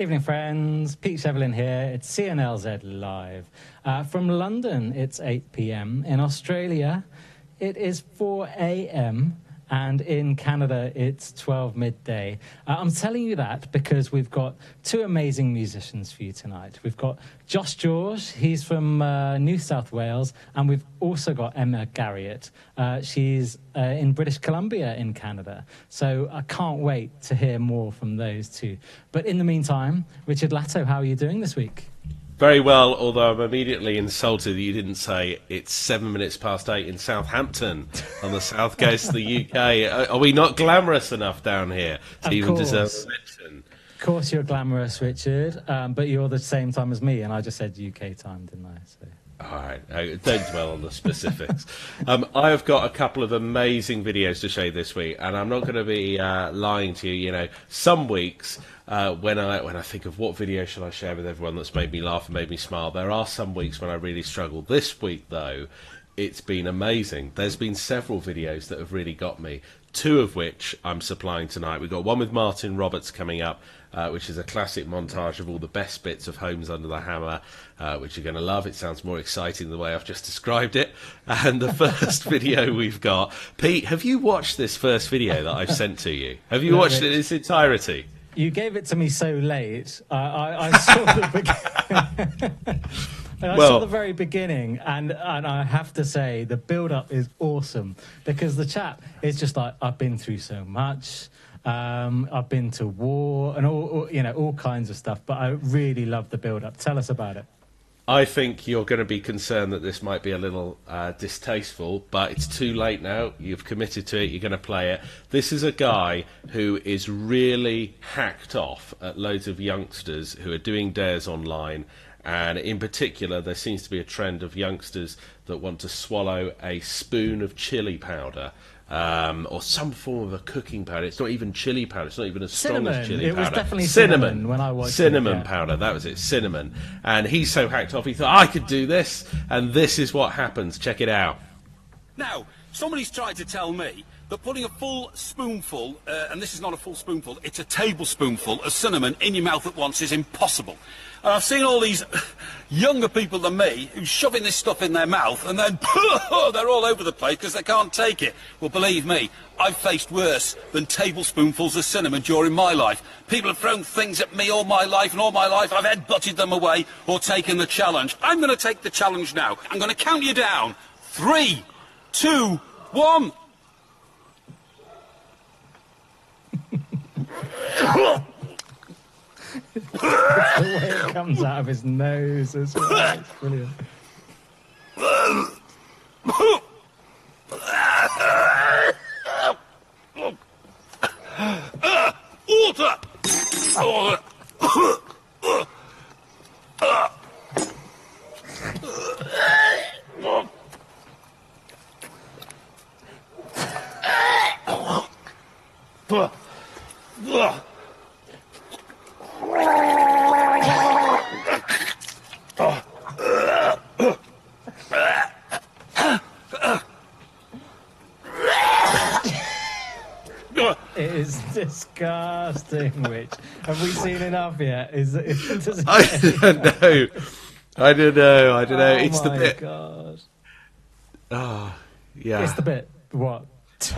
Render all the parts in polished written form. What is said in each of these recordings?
Evening, friends. Pete Shevlin here. It's CNLZ Live. From London, it's 8 p.m. In Australia, it is 4 a.m. And in Canada, it's 12 midday. I'm telling you that because we've got two amazing musicians for you tonight. We've got Josh George, he's from New South Wales, and we've also got Emma Garriott. She's in British Columbia in Canada. So I can't wait to hear more from those two. But in the meantime, Richard Latto, how are you doing this week? Very well, although I'm immediately insulted that you didn't say it's 7 minutes past 8 in Southampton on the south coast of the UK. Are we not glamorous enough down here to even deserve a mention? Of course you're glamorous, Richard, but you're the same time as me, and I just said UK time, didn't I? So. All right, don't dwell on the specifics. I have got a couple of amazing videos to show you this week, and I'm not going to be lying to you. You know, some weeks when I think of what video should I share with everyone that's made me laugh and made me smile, there are some weeks when I really struggle. This week, though, it's been amazing. There's been several videos that have really got me, two of which I'm supplying tonight. We've got one with Martin Roberts coming up, which is a classic montage of all the best bits of Homes Under the Hammer, which you're going to love. It sounds more exciting the way I've just described it. And the first video we've got... Pete, have you watched this first video that I've sent to you? Have you watched it in its entirety? You gave it to me so late. I saw the I saw the very beginning, and I have to say the build-up is awesome because the chap is just like, I've been through so much. I've been to war and all kinds of stuff, but I really love the build-up. Tell us about it. I think you're going to be concerned that this might be a little distasteful, but it's too late now. You've committed to it. You're going to play it. This is a guy who is really hacked off at loads of youngsters who are doing dares online. And in particular, there seems to be a trend of youngsters that want to swallow a spoon of chili powder. Or some form of a cooking powder. It's not even chili powder. It's not even as strong as chili powder. It was definitely cinnamon when I watched cinnamon powder. That was it. Cinnamon. And he's so hacked off. He thought I could do this, and this is what happens. Check it out. Now, somebody's tried to tell me that putting a full spoonful, and this is not a full spoonful, it's a tablespoonful of cinnamon in your mouth at once is impossible. And I've seen all these younger people than me who's shoving this stuff in their mouth and then they're all over the place because they can't take it. Well, believe me, I've faced worse than tablespoonfuls of cinnamon during my life. People have thrown things at me all my life, and all my life I've head-butted them away or taken the challenge. I'm going to take the challenge now. I'm going to count you down. 3, 2, 1. The way it comes out of his nose as well. It's brilliant. Water! It is disgusting, Rich. Have we seen enough yet? I don't know. Oh, it's the bit. God. Oh, yeah. It's the bit. What?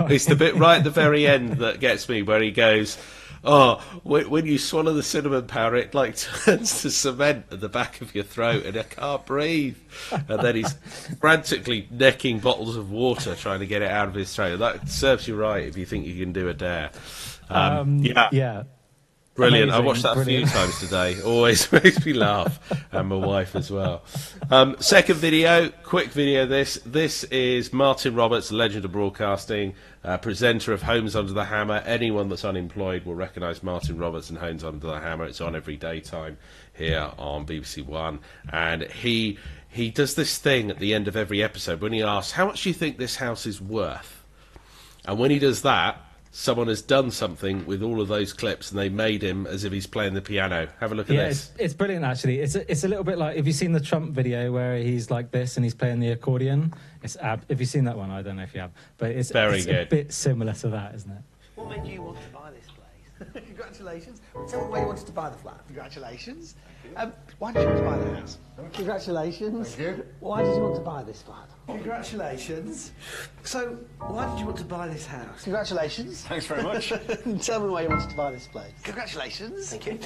It's the bit right at the very end that gets me, where he goes, "Oh, when you swallow the cinnamon powder, it like turns to cement at the back of your throat, and I can't breathe." And then he's frantically necking bottles of water, trying to get it out of his throat. That serves you right if you think you can do a dare. Yeah. Brilliant. Amazing, I watched that a few times today. Always makes me laugh. And my wife as well. Second video, quick video this. This is Martin Roberts, legend of broadcasting, presenter of Homes Under the Hammer. Anyone that's unemployed will recognise Martin Roberts and Homes Under the Hammer. It's on every daytime here on BBC One. And he does this thing at the end of every episode when he asks, how much do you think this house is worth? And when he does that, someone has done something with all of those clips, and they made him as if he's playing the piano. Have a look at this. It's brilliant, actually. It's a little bit like, have you seen the Trump video where he's like this and he's playing the accordion? Have you seen that one? I don't know if you have, but it's good. A bit similar to that, isn't it? What made you want to buy this place? Congratulations. Tell me why you wanted to buy the flat. Congratulations. Why did you want to buy the house? Congratulations. Thank you. Why did you want to buy this flat? Congratulations. So, why did you want to buy this house? Congratulations. Thanks very much. Tell me why you wanted to buy this place. Congratulations. Thank you.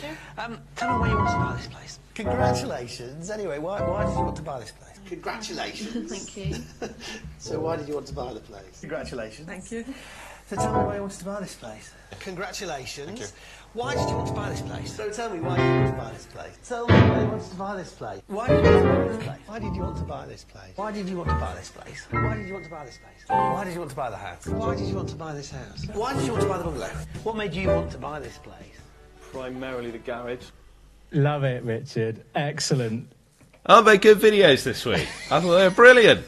Tell me why you wanted to buy this place. Congratulations. Anyway, why did you want to buy this place? Congratulations. Thank you. So why did you want to buy the place? Congratulations. Thank you. So tell me why you wanted to buy this place. Congratulations. Thank you. Why did you want to buy this place? So tell me why did you want to buy this place. Tell me why you wanted to buy this place. Why did you want to buy this place? Why did you want to buy this place? Why did you want to buy this place? Why did you want to buy this place? Why did you want to buy the house? Why did you want to buy this house? Why did you want to buy the bungalow? What made you want to buy this place? Primarily the garage. Love it, Richard. Excellent. Aren't they good videos this week? I thought they were brilliant.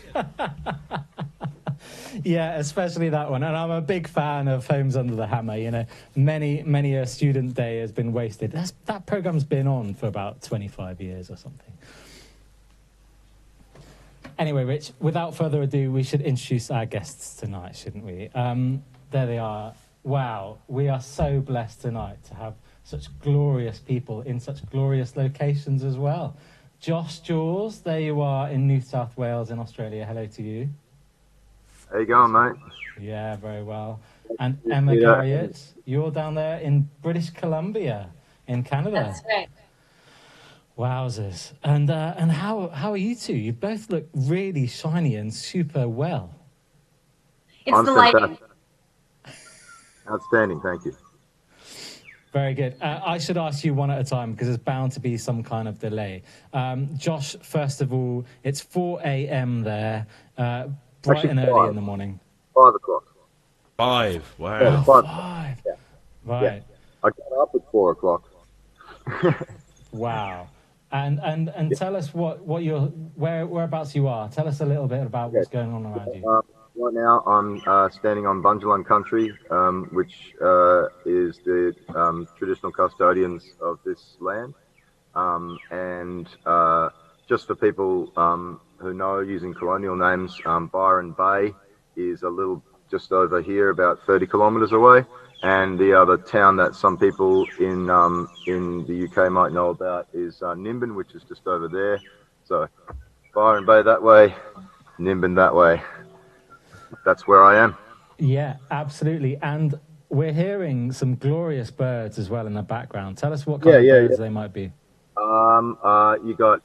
Yeah, especially that one. And I'm a big fan of Homes Under the Hammer. You know, many a student day has been wasted. That program's been on for about 25 years or something. Anyway, Rich, without further ado, we should introduce our guests tonight, shouldn't we? There they are. Wow, we are so blessed tonight to have such glorious people in such glorious locations as well. Josh Jaws, there you are in New South Wales in Australia. Hello to you. How you going, mate? Yeah, very well. And Emma Garriott, you're down there in British Columbia in Canada. That's right. Wowzers. And how are you two? You both look really shiny and super well. It's I'm the lighting. fantastic. Outstanding, thank you. Very good. I should ask you one at a time because there's bound to be some kind of delay. Josh, first of all, it's 4 a.m. there, bright Actually, and early 5. in the morning. 5 o'clock. 5. Wow. Yeah, Oh, 5. 5. Yeah. Right. Yeah. I got up at 4 o'clock. Wow. And tell us what you're whereabouts you are. Tell us a little bit about what's going on around you. Right now, I'm standing on Bundjalung country, which is the traditional custodians of this land. And just for people who know, using colonial names, Byron Bay is a little just over here, about 30 kilometres away. And the other town that some people in the UK might know about is Nimbin, which is just over there. So Byron Bay that way, Nimbin that way. That's where I am. Yeah, absolutely. And we're hearing some glorious birds as well in the background. Tell us what kind of birds they might be. You got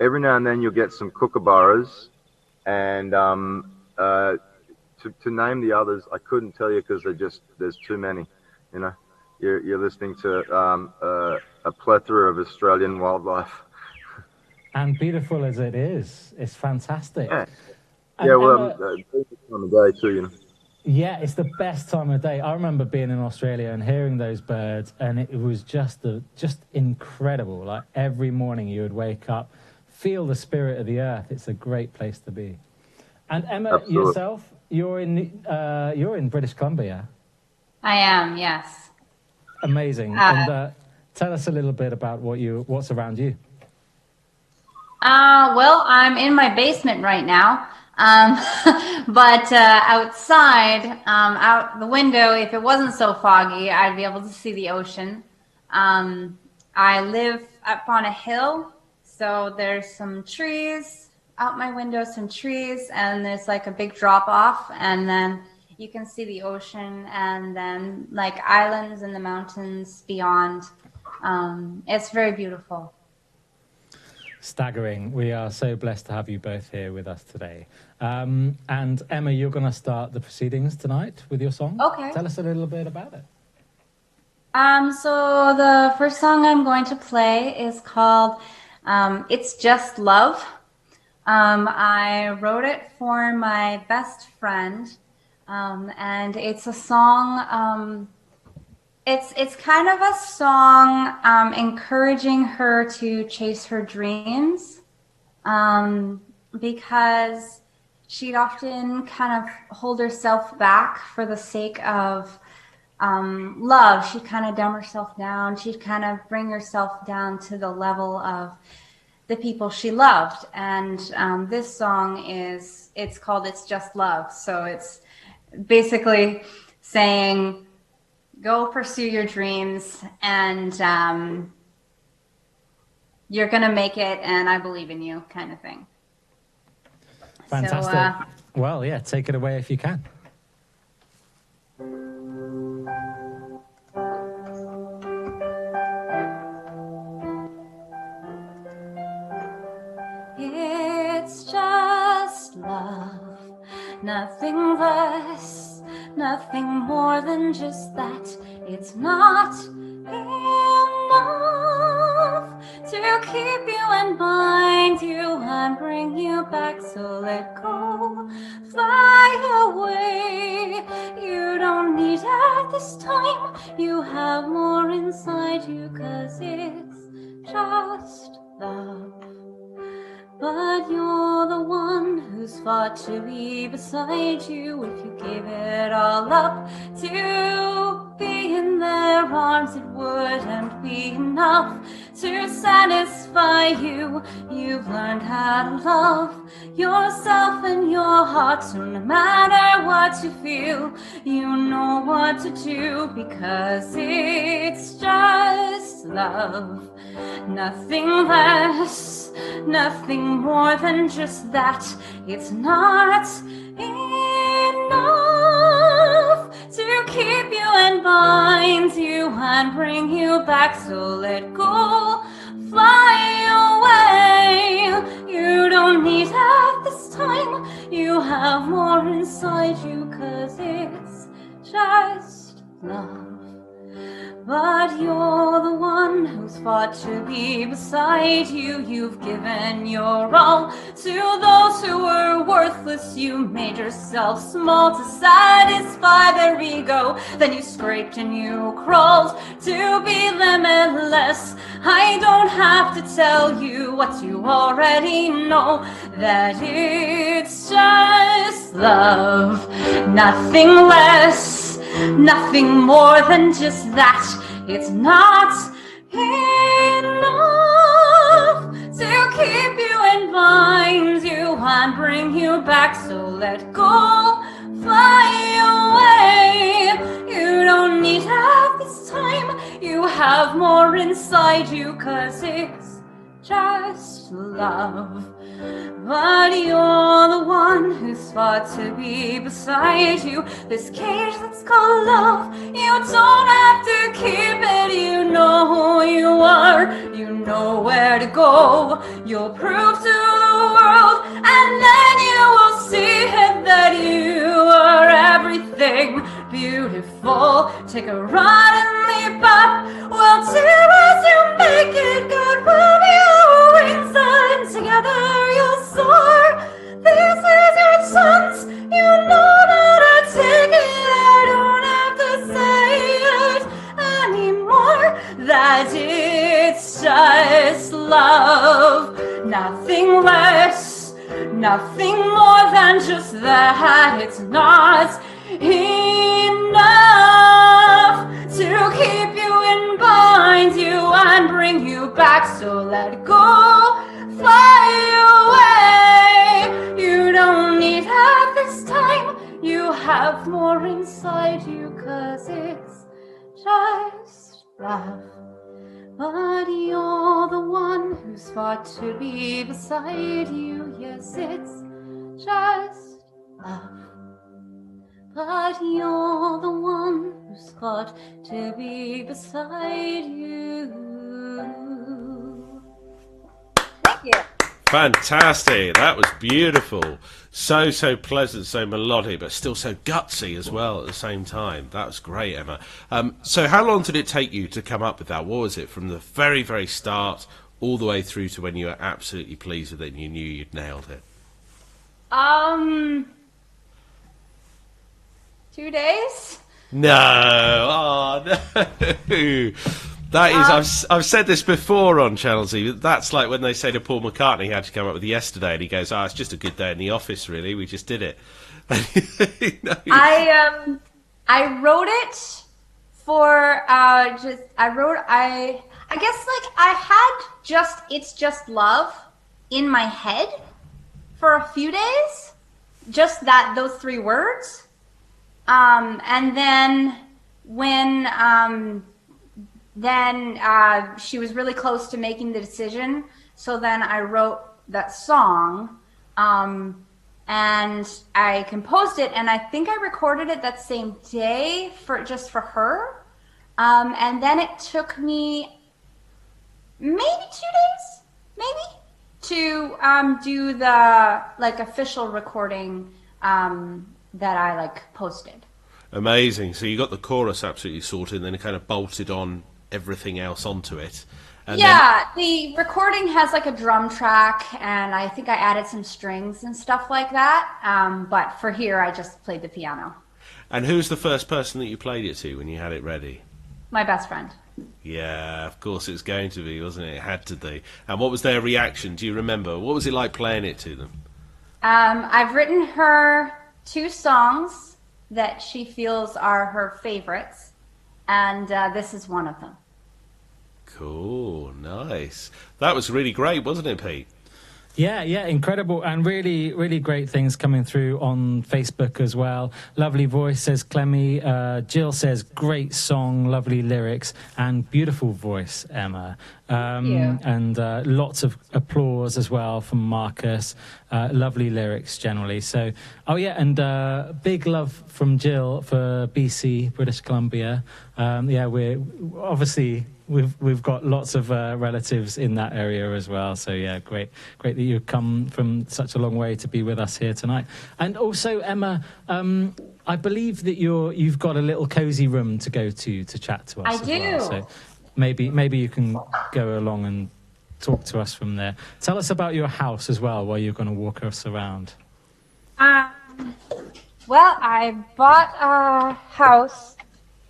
every now and then you'll get some kookaburras, and to name the others, I couldn't tell you because there's too many. You know, you're listening to a plethora of Australian wildlife. And beautiful as it is, it's fantastic. Yeah. And Yeah, well, Emma, time of day too, you know. yeah, it's the best time of day. I remember being in Australia and hearing those birds, and it was just incredible. Like every morning, you would wake up, feel the spirit of the earth. It's a great place to be. And Emma, Absolutely. yourself, you're in British Columbia. I am, yes. Amazing. And tell us a little bit about what's around you. Well, I'm in my basement right now. But outside, out the window, if it wasn't so foggy, I'd be able to see the ocean. I live up on a hill, so there's some trees out my window, some trees, and there's like a big drop off, and then you can see the ocean, and then like islands and the mountains beyond. It's very beautiful. Staggering. We are so blessed to have you both here with us today. And Emma, you're going to start the proceedings tonight with your song. Okay. Tell us a little bit about it. So the first song I'm going to play is called It's Just Love. I wrote it for my best friend, and it's a song, it's kind of a song encouraging her to chase her dreams, because she'd often kind of hold herself back for the sake of love. She'd kind of dumb herself down. She'd kind of bring herself down to the level of the people she loved. And this song it's called It's Just Love. So it's basically saying Go pursue your dreams, and you're going to make it, and I believe in you, kind of thing. Fantastic. So, well, yeah, take it away if you can. it's just love, nothing less, nothing more than just that. It's not enough to keep you and bind you and bring you back, so let go, fly away. You don't need at this time, you have more inside you, 'cause it's just love. But you're the one who's fought to be beside you. If you gave it all up to be in their arms, it wouldn't be enough to satisfy you. You've learned how to love yourself and your heart, so no matter what you feel, you know what to do, because it's just love, nothing less, nothing more than just that. It's not enough to keep you and bind you and bring you back, so let go, fly away. You don't need at this time, you have more inside you, 'cause it's just love. But you're the one who's fought to be beside you. You've given your all to those who were worthless. You made yourself small to satisfy their ego. Then you scraped and you crawled to be limitless. I don't have to tell you what you already know, that it's just love, nothing less, nothing more than just that. It's not enough to keep you and bind you and bring you back, so let go, fly away. You don't need at this time, you have more inside you, 'cause it's just love. But you're the one who's fought to be beside you. This cage that's called love, you don't have to keep it. You know who you are, you know where to go. You'll prove to the world, and then you will see it, that you are everything beautiful. Take a run and leap up, we'll do as you make it good. We'll be your wings, and together you'll soar. This is your chance, you know that I take it. I don't have to say it anymore, that it's just love, nothing less, nothing more than just that. It's not enough to keep you and bind you and bring you back, so let go, fly away. You don't need at this time, you have more inside you, 'cause it's just love. But you're the one who's fought to be beside you. Yes, it's just love. But you're the one who's fought to be beside you. Thank you. Fantastic. That was beautiful. So pleasant, so melodic, but still so gutsy as well at the same time. That was great, Emma. So how long did it take you to come up with that? What was it, from the very, very start all the way through to when you were absolutely pleased with it and you knew you'd nailed it? 2 days? No. Oh, no. That is, I've said this before on Channel Z. That's like when they say to Paul McCartney, he had to come up with yesterday, and he goes, "Oh, it's just a good day in the office, really. We just did it." No. I wrote it for I guess like I had "It's Just Love" in my head for a few days, just those 3 words, and then when then she was really close to making the decision. So then I wrote that song, and I composed it, and I think I recorded it that same day just for her. And then it took me maybe 2 days, to do the official recording that I posted. Amazing. So you got the chorus absolutely sorted, and then it kind of bolted on everything else onto it. And the recording has a drum track, and I think I added some strings and stuff like that. But for here, I just played the piano. And who's the first person that you played it to when you had it ready? My best friend. Yeah, of course it's going to be, wasn't it? It had to be. And what was their reaction? Do you remember? What was it like playing it to them? I've written her 2 songs that she feels are her favorites, and this is one of them. Cool, nice. That was really great, wasn't it, Pete? Yeah, incredible, and really, really great things coming through on Facebook as well. Lovely voice, says Clemmy. Jill says, great song, lovely lyrics, and beautiful voice, Emma. Thank you. And lots of applause as well from Marcus. Lovely lyrics generally. So, and big love from Jill for BC, British Columbia. We're obviously... We've got lots of relatives in that area as well. So yeah, great that you've come from such a long way to be with us here tonight. And also, Emma, I believe that you've got a little cozy room to go to chat to us. I do. Well. So maybe you can go along and talk to us from there. Tell us about your house as well, while you're going to walk us around. Well, I bought a house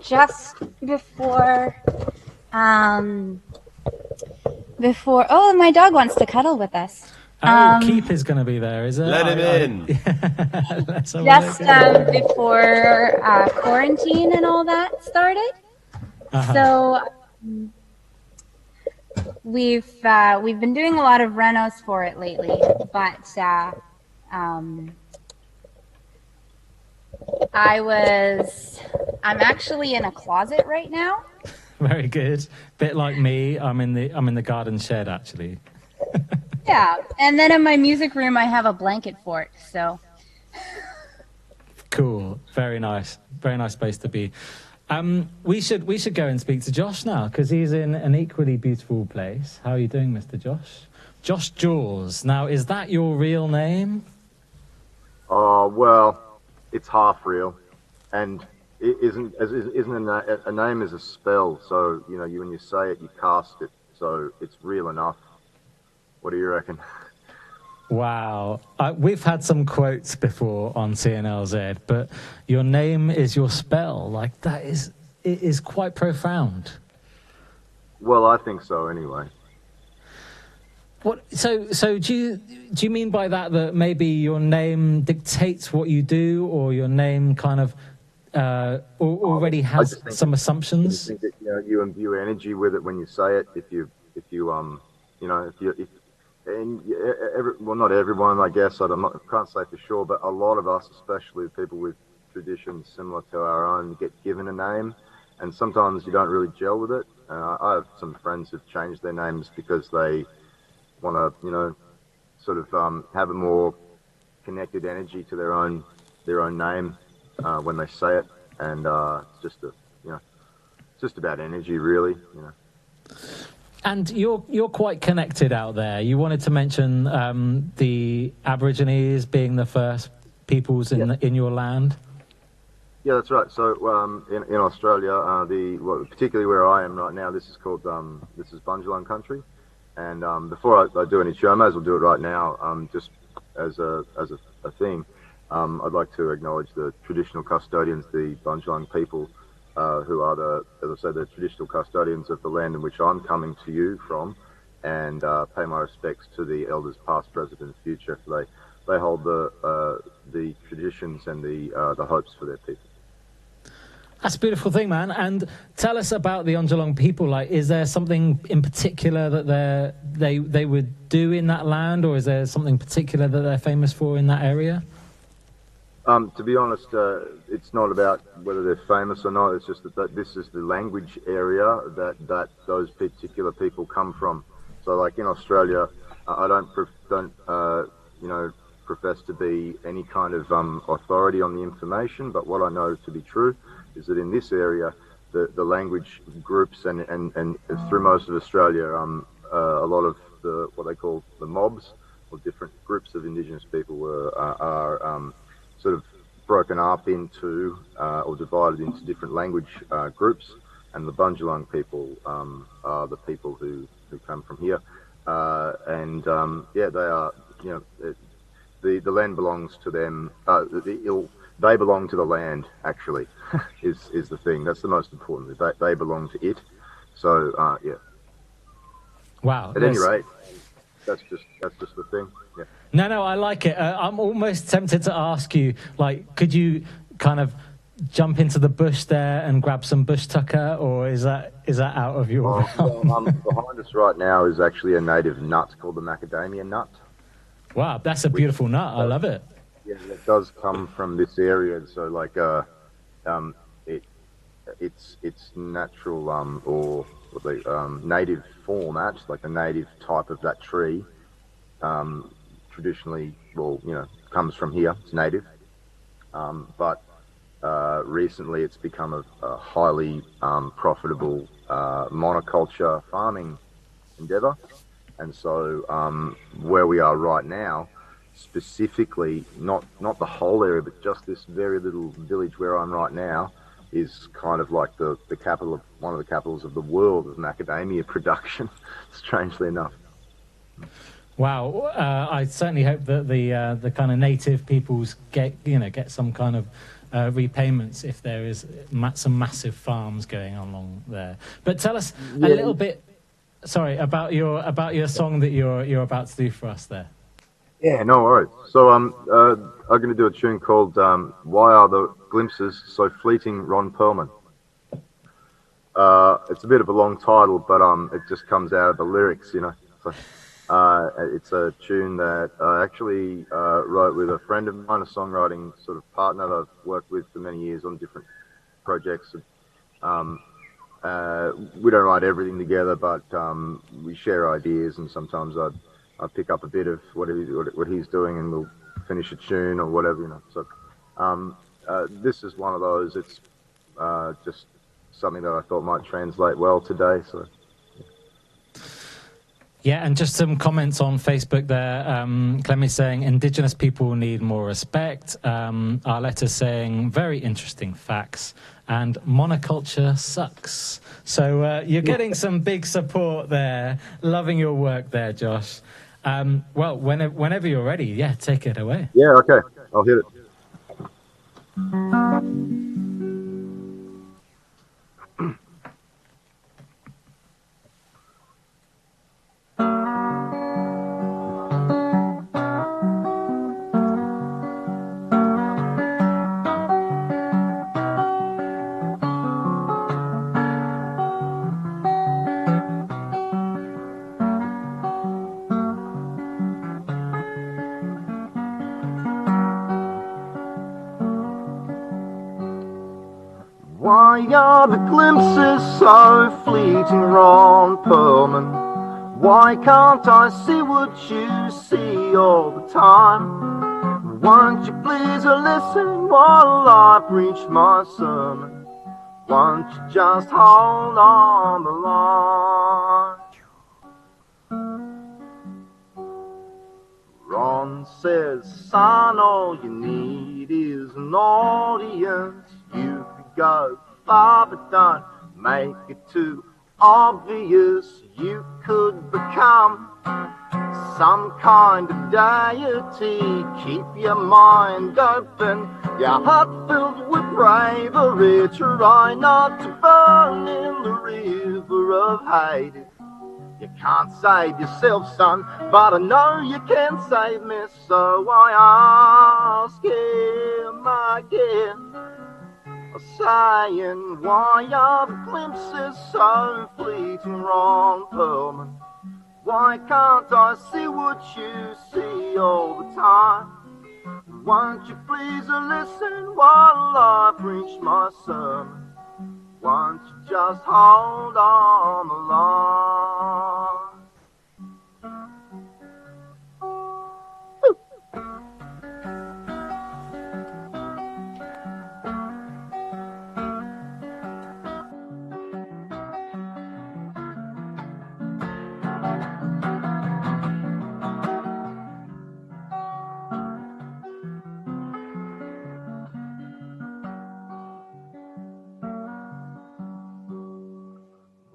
just before. Oh, my dog wants to cuddle with us. Keith is going to be there, is it? Let him in. Just before quarantine and all that started. So we've been doing a lot of renos for it lately, but I'm actually in a closet right now. Very good. Bit like me, I'm in the garden shed actually. Yeah, and then in my music room I have a blanket fort. So cool. Very nice place to be. We should go and speak to Josh now, because he's in an equally beautiful place. How are you doing, Mr. Josh? Josh Jaws. Now, is that your real name? Well, it's half real, and it isn't a name is a spell. So when you say it, you cast it. So it's real enough. What do you reckon? Wow. We've had some quotes before on CNLZ, but your name is your spell. It is quite profound. Well, I think so anyway. What? So do you mean by that maybe your name dictates what you do, or your name kind of already has some assumptions? I think that, you imbue energy with it when you say it. Well, not everyone, I guess. I can't say for sure, but a lot of us, especially people with traditions similar to our own, get given a name, and sometimes you don't really gel with it. I have some friends who've changed their names because they want to, sort of have a more connected energy to their own name when they say it, and it's just about energy, really. And you're quite connected out there. You wanted to mention the Aborigines being the first peoples in your land. Yeah, that's right. So in Australia, particularly where I am right now, this is Bundjalung country. And before I do any show, I may as well do it right now, just as a thing. I'd like to acknowledge the traditional custodians, the Bundjalung people, who are as I said, the traditional custodians of the land in which I'm coming to you from, and pay my respects to the elders past, present, and future. They hold the traditions and the hopes for their people. That's a beautiful thing, man. And tell us about the Bundjalung people. Is there something in particular that they would do in that land, or is there something particular that they're famous for in that area? To be honest, it's not about whether they're famous or not. It's just that this is the language area that those particular people come from. So, like in Australia, I don't profess to be any kind of authority on the information. But what I know to be true is that in this area, the language groups and through most of Australia, a lot of what they call the mobs or different groups of Indigenous people are sort of broken up into or divided into different language groups, and the Bundjalung people are the people who come from here, and they are, the land belongs to them. They belong to the land. Actually, is the thing. That's the most important. They belong to it. So yeah. Wow. At any rate, that's just the thing. Yeah. No, I like it. I'm almost tempted to ask you, like, could you kind of jump into the bush there and grab some bush tucker, or is that out of your realm? Behind us right now is actually a native nut called the macadamia nut. Wow, that's a beautiful nut. I love it. Yeah, it does come from this area. So, like, it's natural or native format, like a native type of that tree. Traditionally, comes from here. It's native, but recently it's become a highly profitable monoculture farming endeavour, and so where we are right now, specifically, not the whole area, but just this very little village where I'm right now, is kind of like the capital of one of the capitals of the world of macadamia production. Strangely enough. Wow, I certainly hope that the kind of native peoples get some kind of repayments if there is some massive farms going on along there. But tell us a little bit, about your song that you're about to do for us there. Yeah, no worries. So I'm going to do a tune called "Why Are the Glimpses So Fleeting, Ron Perlman." It's a bit of a long title, but it just comes out of the lyrics, So, it's a tune that I actually wrote with a friend of mine, a songwriting sort of partner that I've worked with for many years on different projects. We don't write everything together, but we share ideas, and sometimes I pick up a bit of what he's doing, and we'll finish a tune or whatever, So this is one of those. It's just something that I thought might translate well today. So. Yeah, and just some comments on Facebook there. Clemmy's saying Indigenous people need more respect. Latto saying very interesting facts. And monoculture sucks. So you're getting some big support there. Loving your work there, Josh. Well, whenever you're ready, yeah, take it away. Yeah, okay. I'll hit it. Why are the glimpses so fleeting, Ron Perlman? Why can't I see what you see all the time? Won't you please listen while I preach my sermon? Won't you just hold on the line? Ron says, son, all you need is an audience. You could go far, but don't make it too obvious. You could become some kind of deity. Keep your mind open, your heart filled with bravery. Try not to burn in the river of hate. You can't save yourself, son, but I know you can save me. So I ask him again, saying, why are the glimpses so fleeting, Ron Perlman? Why can't I see what you see all the time? Won't you please listen while I preach my sermon? Won't you just hold on the line?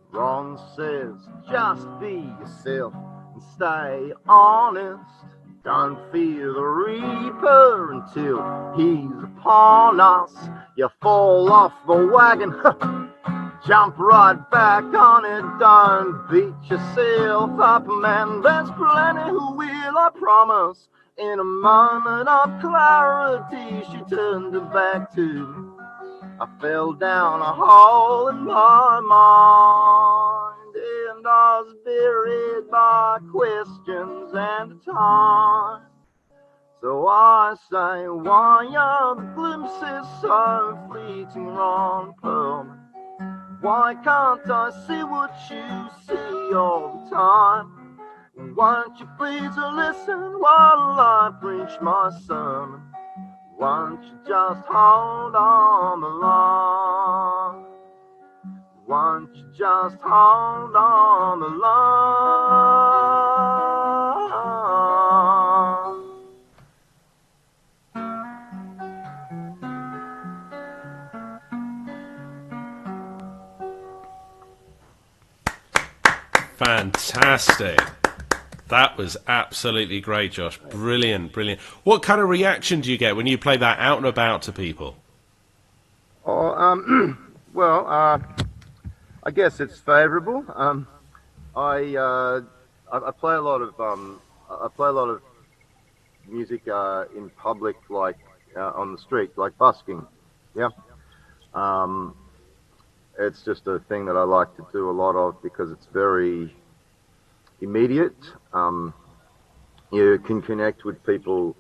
Ron says, just be yourself and stay honest. Don't fear the reaper until he's upon us. You fall off the wagon, jump right back on it. Don't beat yourself up, man. There's plenty who will, I promise. In a moment of clarity, she turned her back to. I fell down a hole in my mind, and I was buried by questions and time. So I say, why are the glimpses so fleeting, Ron Perlman? Why can't I see what you see all the time? Won't you please listen while I preach my sermon? Won't you just hold on the line? Won't you just hold on the line? Fantastic. That was absolutely great, Josh. Brilliant, brilliant. What kind of reaction do you get when you play that out and about to people? Oh, well, I guess it's favourable. I play a lot of music in public, like on the street, like busking. Yeah. It's just a thing that I like to do a lot of because it's very immediate. You can connect with people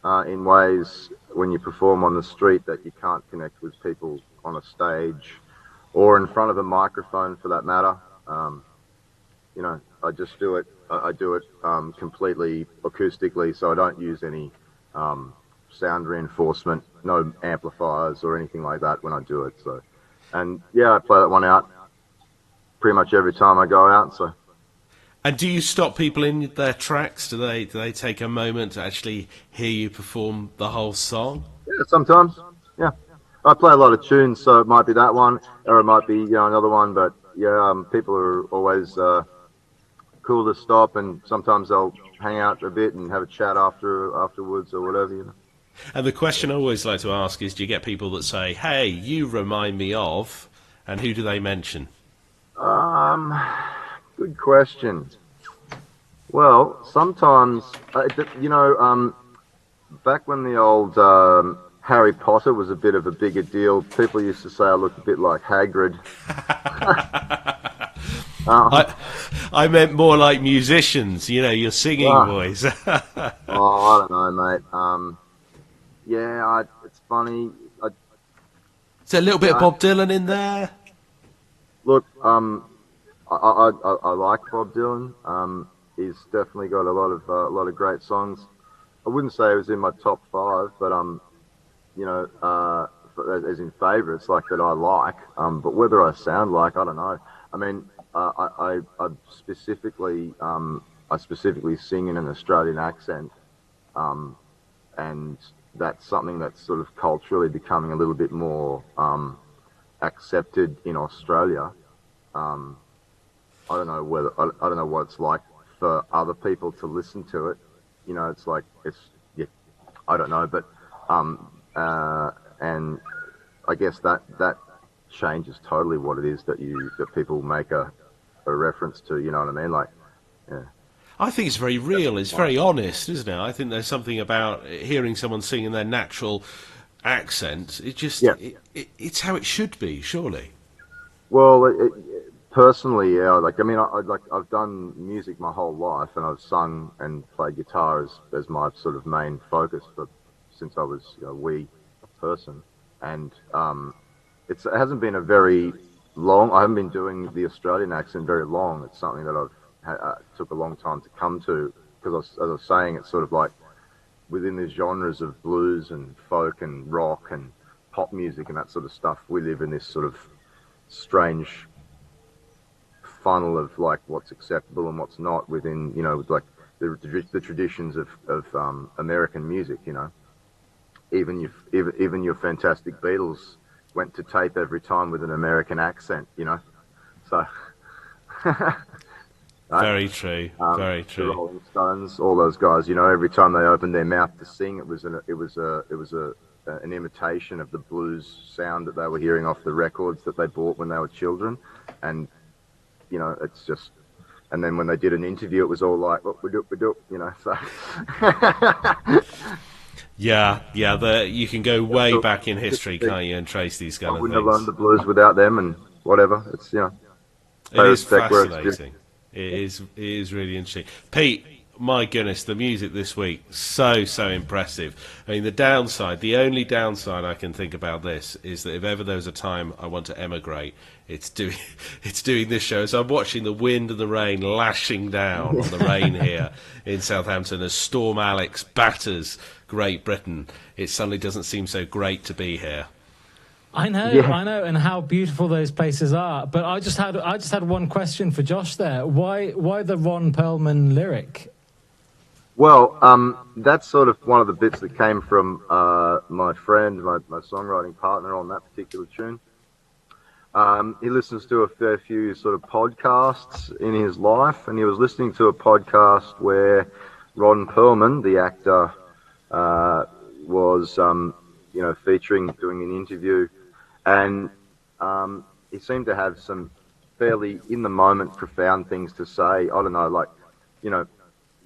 in ways when you perform on the street that you can't connect with people on a stage or in front of a microphone, for that matter. You know, I just do it. I do it completely acoustically, so I don't use any sound reinforcement, no amplifiers or anything like that when I do it. So, and yeah, I play that one out pretty much every time I go out. So. And do you stop people in their tracks? Do they take a moment to actually hear you perform the whole song? Yeah, sometimes. Yeah, I play a lot of tunes, so it might be that one, or it might be another one. But yeah, people are always cool to stop, and sometimes they'll hang out a bit and have a chat afterwards or whatever. You know. And the question I always like to ask is, do you get people that say, "Hey, you remind me of," and who do they mention? Good question. Well, sometimes, back when the old Harry Potter was a bit of a bigger deal, people used to say I looked a bit like Hagrid. I meant more like musicians, your singing voice. I don't know, mate. It's funny. Is there a little bit of Bob Dylan in there? Look, I like Bob Dylan. He's definitely got a lot of great songs. I wouldn't say it was in my top 5, but as in favourites, like that I like. But whether I sound like, I don't know. I mean, I specifically sing in an Australian accent, and that's something that's sort of culturally becoming a little bit more accepted in Australia. I don't know what it's like for other people to listen to it. I don't know, but and I guess that changes totally what it is that people make a reference to. You know what I mean? Like, yeah. I think it's very real. It's very honest, isn't it? I think there's something about hearing someone sing in their natural accent. It's how it should be, surely. Well, personally, yeah. I've done music my whole life, and I've sung and played guitar as my sort of main focus for since I was a wee person, and it hasn't been a very long. I haven't been doing the Australian accent very long. It's something that took a long time to come to, because as I was saying, it's sort of like within the genres of blues and folk and rock and pop music and that sort of stuff, we live in this sort of strange funnel of like what's acceptable and what's not within, like the traditions of American music. Even your fantastic Beatles went to tape every time with an American accent. So very true, very true. The Rolling Stones, all those guys, every time they opened their mouth to sing, it was an imitation of the blues sound that they were hearing off the records that they bought when they were children, and it's just. And then when they did an interview, it was all like, "What we do," So. Yeah. You can go way back in history, can't you, and trace these kind of things. I wouldn't have learned the blues without them, and whatever. It's It is fascinating. It is really interesting. Pete, my goodness, the music this week, so impressive. I mean, the only downside I can think about this is that if ever there was a time I want to emigrate, it's doing this show. So I'm watching the wind and the rain lashing down on the rain here in Southampton as Storm Alex batters Great Britain. It suddenly doesn't seem so great to be here. I know, and how beautiful those places are. But I just had one question for Josh there. Why the Ron Perlman lyric? Well, that's sort of one of the bits that came from my friend, my songwriting partner on that particular tune. He listens to a fair few sort of podcasts in his life, and he was listening to a podcast where Ron Perlman, the actor, was featuring, doing an interview, and he seemed to have some fairly in the moment profound things to say. I don't know, like,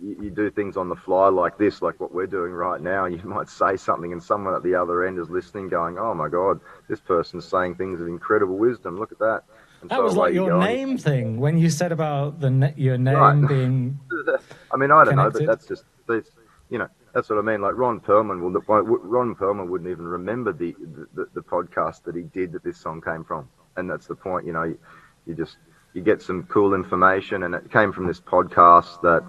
you do things on the fly like this, like what we're doing right now, and you might say something and someone at the other end is listening going, "Oh my God, this person's saying things of incredible wisdom. Look at that." And that so was like your name thing when you said about your name right. being I mean, I don't connected. know, but that's what I mean. Like Ron Perlman wouldn't even remember the podcast that he did that this song came from. And that's the point, you get some cool information, and it came from this podcast that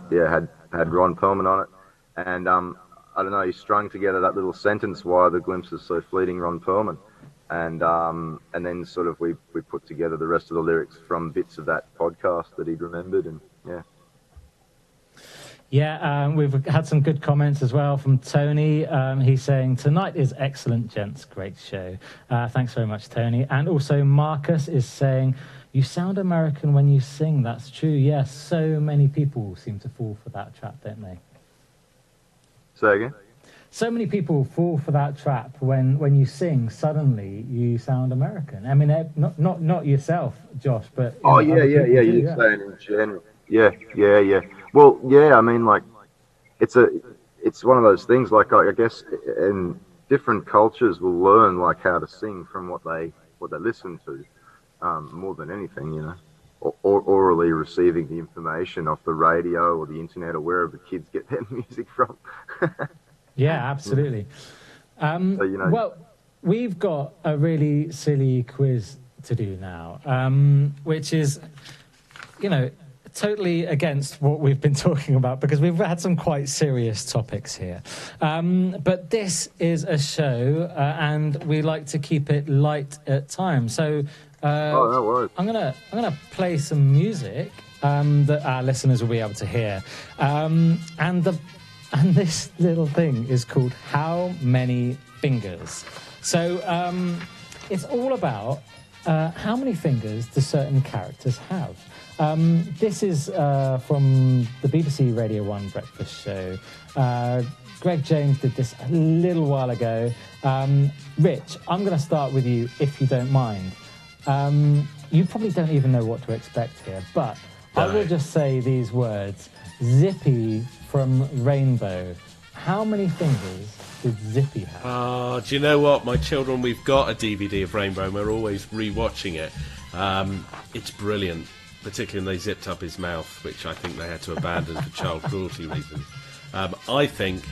had Ron Perlman on it, and I don't know, he strung together that little sentence, "Why are the glimpses so fleeting, Ron Perlman," and then sort of we put together the rest of the lyrics from bits of that podcast that he'd remembered, and we've had some good comments as well from Tony. He's saying, "Tonight is excellent, gents. Great show." Thanks very much, Tony. And also Marcus is saying, "You sound American when you sing." That's true. Yes, so many people seem to fall for that trap, don't they? Say again? So many people fall for that trap when you sing. Suddenly, you sound American. I mean, not yourself, Josh, but you're saying in general. Yeah. Well, I mean, like, it's one of those things. Like, I guess in different cultures will learn like how to sing from what they listen to. More than anything, or orally receiving the information off the radio or the internet or wherever kids get their music from. Yeah, absolutely. Well, we've got a really silly quiz to do now, which is, totally against what we've been talking about, because we've had some quite serious topics here. But this is a show, and we like to keep it light at times. So no worries. I'm gonna play some music that our listeners will be able to hear, and this little thing is called "How Many Fingers." So it's all about how many fingers do certain characters have. This is from the BBC Radio 1 breakfast show. Greg James did this a little while ago. Rich, I'm going to start with you, if you don't mind. You probably don't even know what to expect here, but no. I will just say these words. Zippy from Rainbow. How many fingers did Zippy have? Oh, do you know what? My children, we've got a DVD of Rainbow, and we're always re-watching it. It's brilliant, particularly when they zipped up his mouth, which I think they had to abandon for child cruelty reasons. I think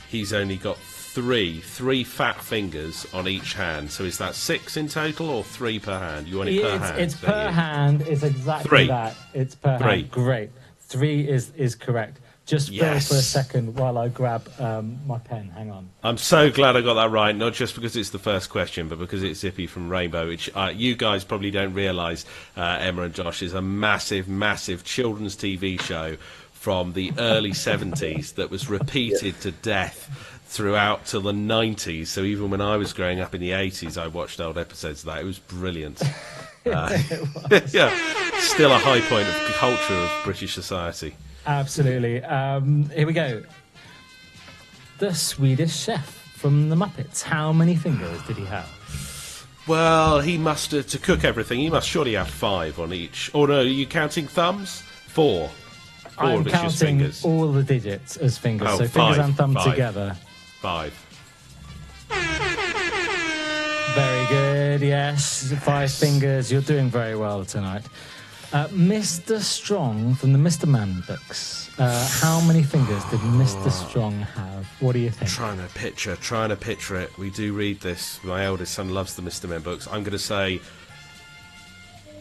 he's only got three fat fingers on each hand. So is that 6 in total or 3 per hand? You want it per hand? It's per hand. It's exactly 3. that. It's per 3. hand. Great. 3 is correct. Just bear for a second while I grab my pen. Hang on. I'm so glad I got that right, not just because it's the first question, but because it's Zippy from Rainbow, which you guys probably don't realise, Emma and Josh, is a massive, massive children's TV show from the early 70s that was repeated to death throughout till the 90s. So even when I was growing up in the 80s, I watched old episodes of that. It was brilliant. Yeah, still a high point of culture of British society. Absolutely. Here we go. The Swedish chef from the Muppets. How many fingers did he have? Well, he must to cook everything. He must surely have 5 on each. Or no, are you counting thumbs? 4. 4 I'm of it's just counting fingers. all the digits as fingers. Oh, so 5, fingers and thumb 5. together. 5. Very good. Yes, 5 fingers. You're doing very well tonight. Mr. Strong from the Mr. Man books. How many fingers did Mr. Strong have? What do you think? Trying to picture it. We do read this. My eldest son loves the Mr. Men books. I'm going to say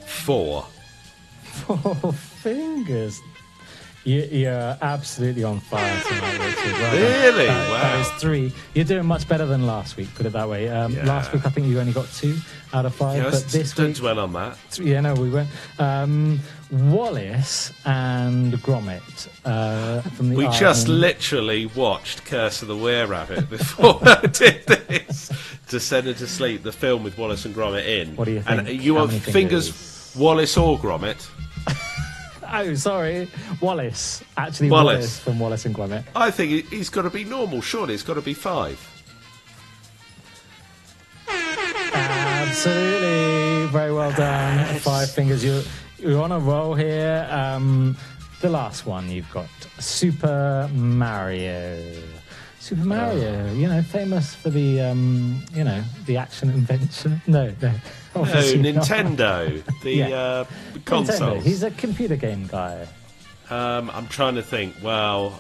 4. 4 fingers. You're absolutely on fire tonight, Richard. Well done. Really? Wow. That is 3. You're doing much better than last week, put it that way. Last week, I think you only got 2 out of 5. Yeah, but this don't week, dwell on that. Yeah, no, we went. Wallace and Gromit from the We just literally watched Curse of the Were-Rabbit before I did this. Descended to Sleep, the film with Wallace and Gromit in. What do you think? And you How want many fingers, Wallace or Gromit? Oh, sorry. Wallace. Actually, Wallace from Wallace and Gromit. I think he's got to be normal, surely. It's got to be 5. Absolutely. Very well done. 5 fingers. You're on a roll here. The last one you've got. Super Mario. Super Mario, famous for the, the action adventure. No, Nintendo, the consoles. Nintendo. He's a computer game guy. I'm trying to think. Well,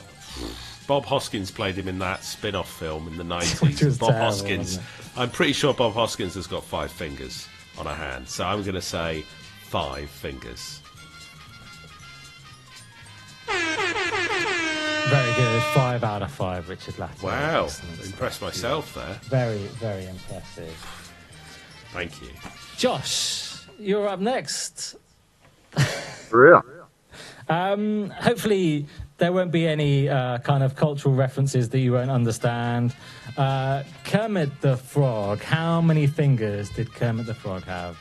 Bob Hoskins played him in that spin-off film in the 90s. Bob terrible, Hoskins. I'm pretty sure Bob Hoskins has got 5 fingers on a hand, so I'm going to say 5 fingers. Very good. 5 out of 5, Richard Latto. Wow, Excellent. impressed myself there. Very, very impressive. Thank you. Josh, you're up next. For real? Hopefully there won't be any kind of cultural references that you won't understand. Kermit the Frog. How many fingers did Kermit the Frog have?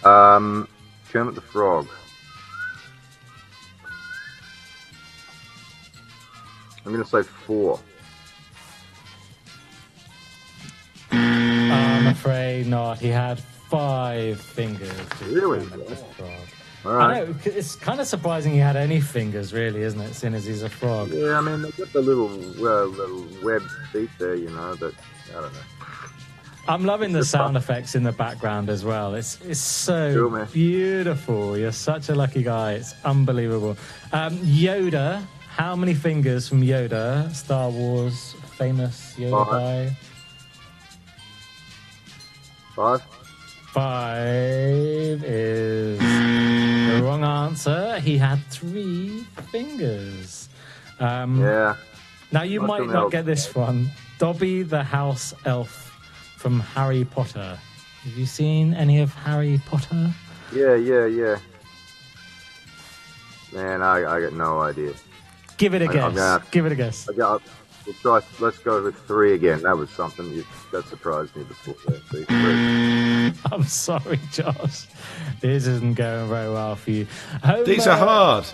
Kermit the Frog. I'm going to say 4. I'm afraid not. He had 5 fingers. Really? Kermit the Frog. All right. I know, it's kind of surprising he had any fingers, really, isn't it, seeing as he's a frog? Yeah, I mean, they've got the little web feet there, but I don't know. I'm loving the sound effects in the background as well. It's so Cool, beautiful. You're such a lucky guy. It's unbelievable. Yoda. How many fingers from Yoda? Star Wars famous Yoda guy. 5. 5 is the wrong answer. He had 3 fingers. Yeah. Now you might not get this one. Dobby the house elf from Harry Potter. Have you seen any of Harry Potter? Yeah. Man, I got no idea. Give it a guess. Give it a guess. We'll try. Let's go with 3 again. That was something that surprised me before. 3. I'm sorry, Josh. This isn't going very well for you. Homer, These are hard.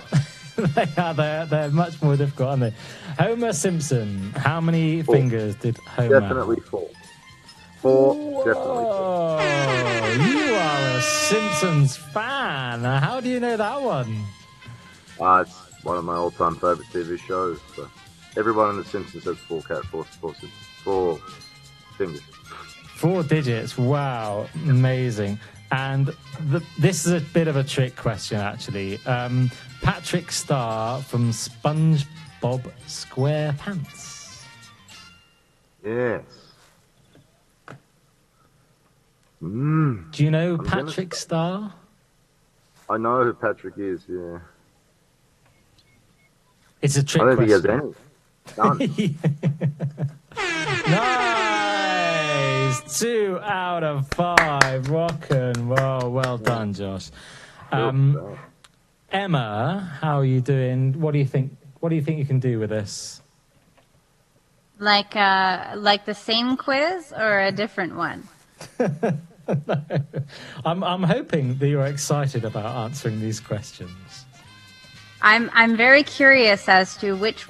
They are. They're much more difficult, aren't they? Homer Simpson. How many 4. fingers did Homer? Definitely 4. 4. Definitely 4. You are a Simpsons fan. How do you know that one? It's one of my all-time favorite TV shows. So everyone in The Simpsons has 4 fingers. 4 digits. Wow, amazing. And this is a bit of a trick question, actually. Patrick Star from SpongeBob SquarePants. Yes. Do you know Patrick Starr? I know who Patrick is, yeah. It's a trick I don't think he has question. any. None. Nice! 2 out of 5. Rock and roll. Well done, Josh. Emma, how are you doing? What do you think? What do you think you can do with this? Like the same quiz or a different one? No. I'm hoping that you're excited about answering these questions. I'm very curious as to which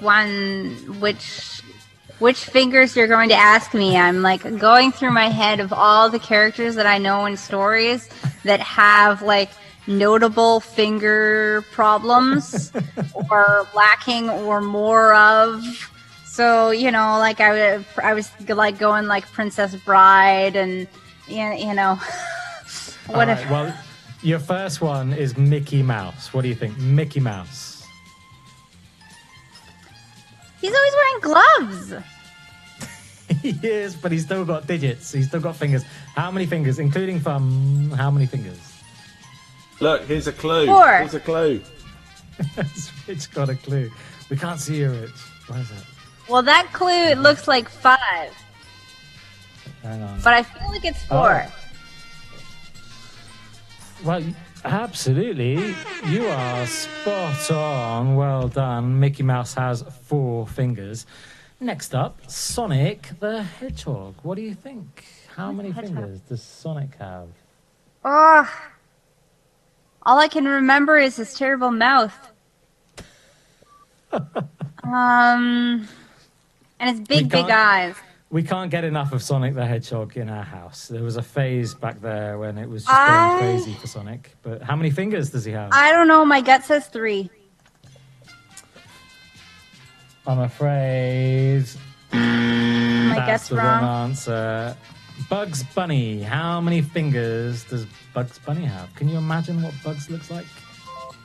fingers you're going to ask me. I'm like going through my head of all the characters that I know in stories that have like notable finger problems or lacking or more of. So, you know, like I was like going like Princess Bride and, you know, what if... Right, well, your first one is Mickey Mouse. What do you think? Mickey Mouse. He's always wearing gloves. He is, but he's still got digits. He's still got fingers. How many fingers, including thumb? How many fingers? Look, here's a clue. 4. Here's a clue. Rich got a clue. We can't see you, Rich. Why is it? Well, that clue, it looks like 5. Hang on. But I feel like it's 4. Oh. Well, absolutely. You are spot on. Well done. Mickey Mouse has 4 fingers. Next up, Sonic the Hedgehog. What do you think? How many fingers does Sonic have? Oh, all I can remember is his terrible mouth. And his big eyes. We can't get enough of Sonic the Hedgehog in our house. There was a phase back there when it was just going crazy for Sonic. But how many fingers does he have? I don't know. My gut says 3. I'm afraid My that's gut's the wrong. wrong answer. Bugs Bunny. How many fingers does Bugs Bunny have? Can you imagine what Bugs looks like?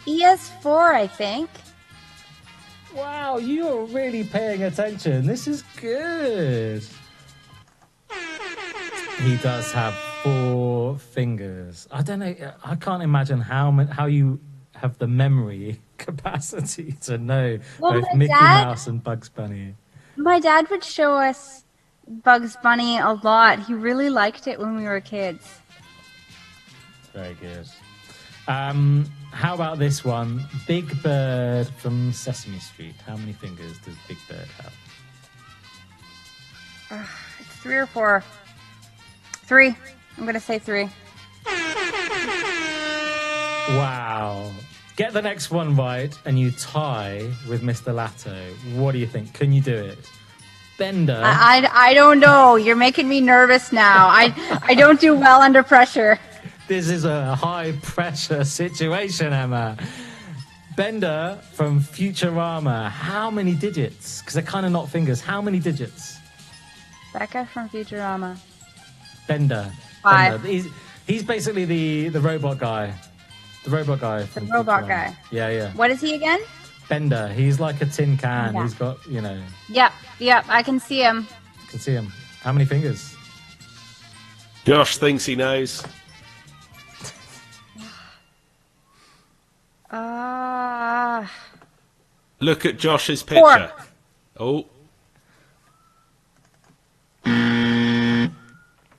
He has 4, I think. Wow, you're really paying attention. This is good. He does have 4 fingers. I don't know. I can't imagine how you have the memory capacity to know both Mickey Mouse and Bugs Bunny. My dad would show us Bugs Bunny a lot. He really liked it when we were kids. Very good. How about this one? Big Bird from Sesame Street. How many fingers does Big Bird have? It's 3 or 4. 3. I'm going to say 3. Wow. Get the next one right and you tie with Mr. Latto. What do you think? Can you do it? Bender. I don't know. You're making me nervous now. I don't do well under pressure. This is a high-pressure situation, Emma. Bender from Futurama. How many digits? Because they're kind of not fingers. How many digits? Becca from Futurama. Bender. 5. Bender. He's basically the robot guy. The robot guy. The robot guy. Yeah. What is he again? Bender. He's like a tin can. Yeah. He's got, you know. Yep. I can see him. You can see him. How many fingers? Josh thinks he knows. Look at Josh's picture. 4. Oh.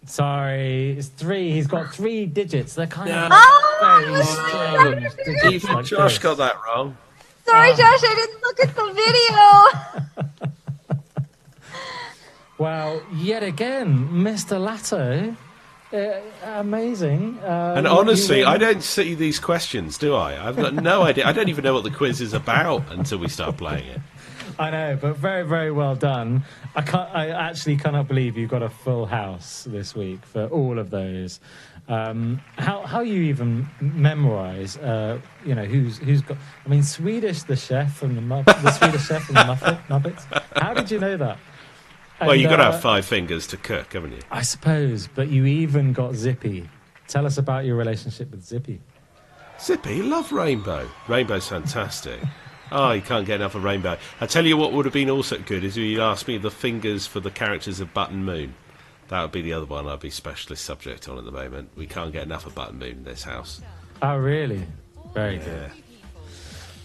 Sorry, it's 3. He's got 3 digits. They're kind of very strange digits. Even like Josh this. got that wrong. Sorry, Josh, I didn't look at the video. Well, yet again, Mr. Latto. Amazing. And honestly, I don't see these questions, do I? I've got no idea. I don't even know what the quiz is about until we start playing it. I know, but very, very well done. I actually cannot believe you got a full house this week for all of those. How you even memorize? Who's got? I mean, Swedish the chef from the Swedish chef from the Muppets. How did you know that? Well, you've got to have 5 fingers to cook, haven't you? I suppose, but you even got Zippy. Tell us about your relationship with Zippy. Zippy, love Rainbow. Rainbow's fantastic. Oh, you can't get enough of Rainbow. I tell you what would have been also good is if you asked me the fingers for the characters of Button Moon. That would be the other one I'd be specialist subject on at the moment. We can't get enough of Button Moon in this house. Oh, really? Very good.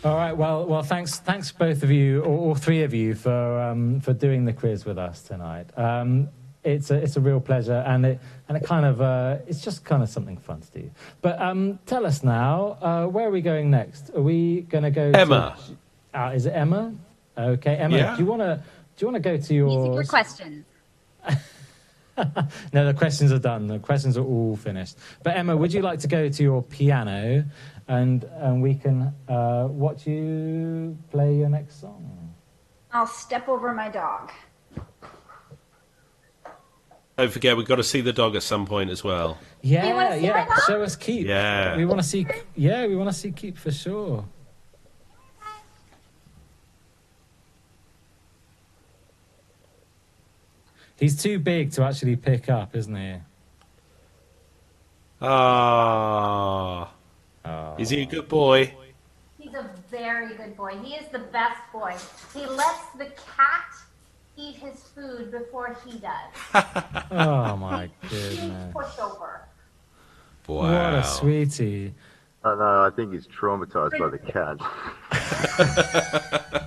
All right. Well, thanks, both of you, or all three of you, for doing the quiz with us tonight. It's a real pleasure, and it kind of it's just kind of something fun to do. But tell us now, where are we going next? Are we going to go? Emma. Is it Emma? Okay, Emma. Yeah. Do you want to go to your Music or questions? No, the questions are done. The questions are all finished. But Emma, would you like to go to your piano, and we can watch you play your next song? I'll step over my dog. Don't forget, we've got to see the dog at some point as well. You wanna see my dog? Show us Keep. Yeah. We want to see. Yeah, we want to see Keep for sure. He's too big to actually pick up, isn't he? Ah. Is he a good boy? He's a very good boy. He is the best boy. He lets the cat eat his food before he does. Oh my goodness! Pushover. Wow. What a sweetie. Oh, no, I think he's traumatized by the cat.